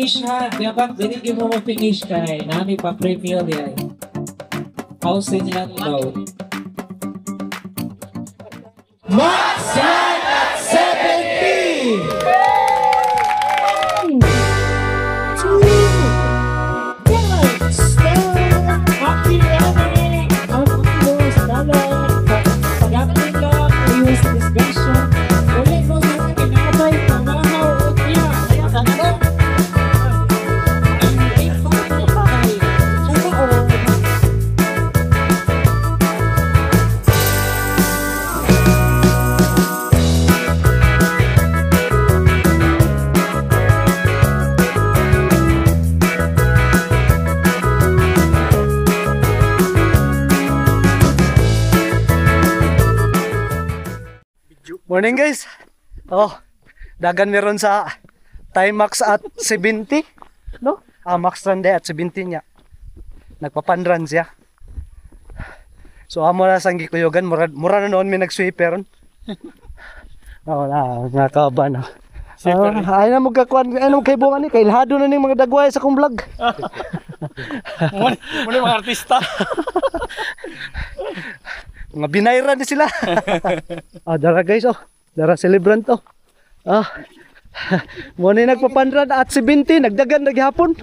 finish ha. Dapat dinigyan mo finish kay nami pa preview yan. Pausin yan daw. Maxan at 70! Morning guys. Oh, dagan meron sa Timax at 70, no? Max run day at 70 niya. Nagpapanran siya. So amo na sang gikuyogan, mura na noon may nag-sweeper. Oh, nakaba na. Ay na magkakuan, ay na magkaibungan ni kay ilhado na ning mga dagway sa kong vlog. Muna mga artista. Mga binayra ni sila. Dara guys, dara celebrant muna nagpapanran at 70, nagdagan naghapon.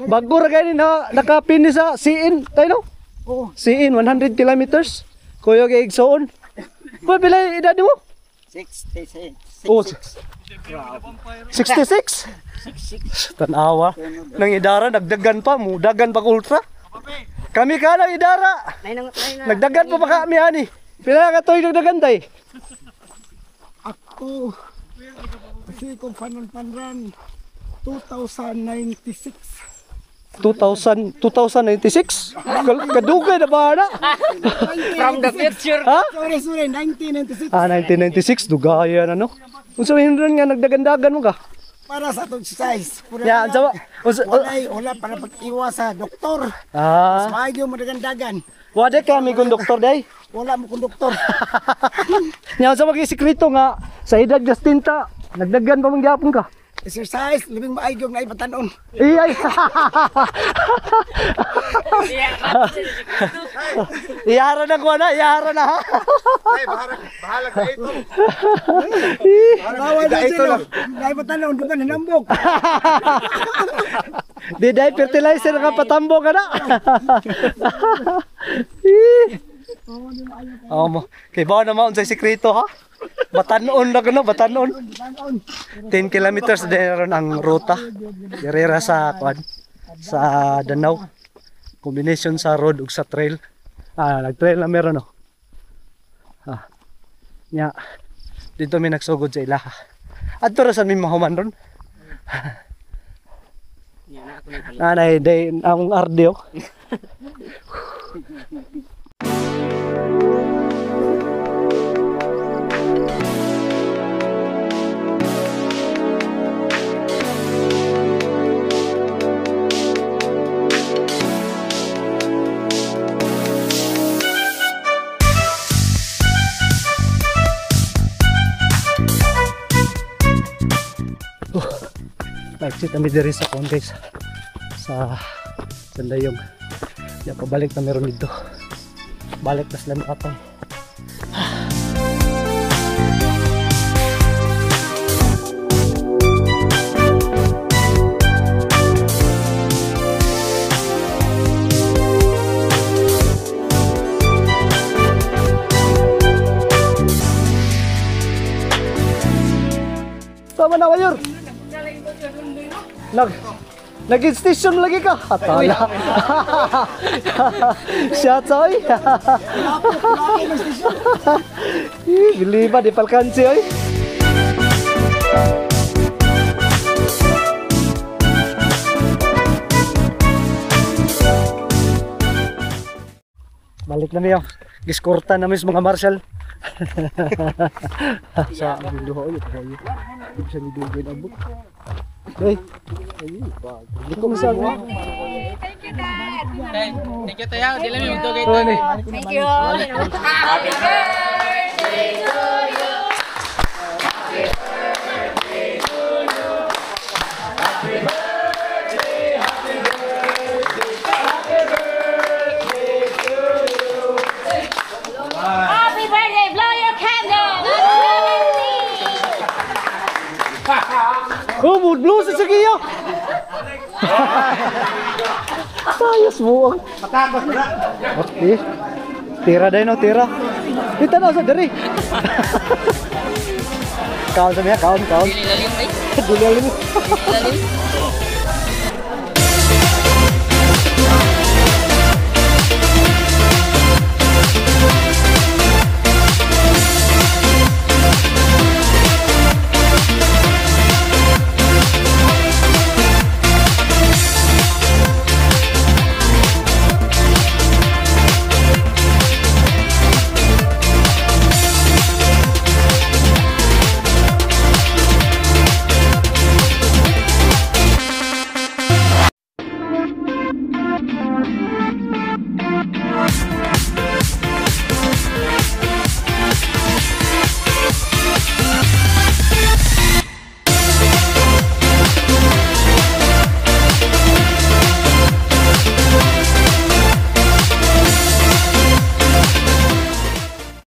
Bago ra gani na nakapini sa CN, tayo no? CN 100 kilometers. Kuya kay igsoon. Kuya pila edad mo? 66. 66? Tanawa. Nang idara nagdagan pa, mudagan pa ultra. Kami ka na idara. Nagdagan pa kami ani. Pila ka toy nagdagan tay? Ako kasi kung panran 2096. 2096? Kadugay na ba na? From the future. Ha? Sorry, 1996. 1996 dugaya na no. Unsa hindron nga nagdagan-dagan mo ka? Para sa itong size. Ya, ansa ba? Wala para pag-iwas sa doktor. Ah. Mas mo dagan-dagan. Wala kami kung doktor day. Wala mo kung doktor. Nya sa mga sikreto nga sa edad gastinta, nagdagan pa man gyapon ka. Exercise, libing maaygom na ipatanon. Iyay. Iyara na ko na, iyara na ha. Ay, bahala ka ito. Bawal na ito lang. Dahil patanon, doon ka nanambok. Di dahil fertilizer ka patambo ka na. Kay bawa naman sa sikreto ha. Batanon na gano, batanon. 10 kilometers din ang ruta. Yarera sa sa Danau. Combination sa road ug sa trail. Nag-trail na meron no. Nya dito may nagsugod sa ilaha. Adto ra sa mi mahuman ron. Nanay day ang ardio. Exit kami diri sa kon guys sa Sandayong. Ya pabalik na meron dito. Balik na sila nakatay. Sama na Mayor. Nag-station lagi ka? Atala. Shots oy. Giliba di palkansi oy. Balik na niyo. Giskorta na mis mga marshal. Sa dulo oy, tayo. Bisa ni dugay abot. Hey. Thank you, Dad. Thank you, Tayo. Di lang yung tugay. Thank you. Happy birthday to you. Happy birthday to you. Oh, mood blue sa sagiyo. Sayos mo. Matakot na. Okay. Tira din no, tira. Kita na sa diri. Kaon sa miya, kaon. Ilalim ay. Dulalim. Ilalim.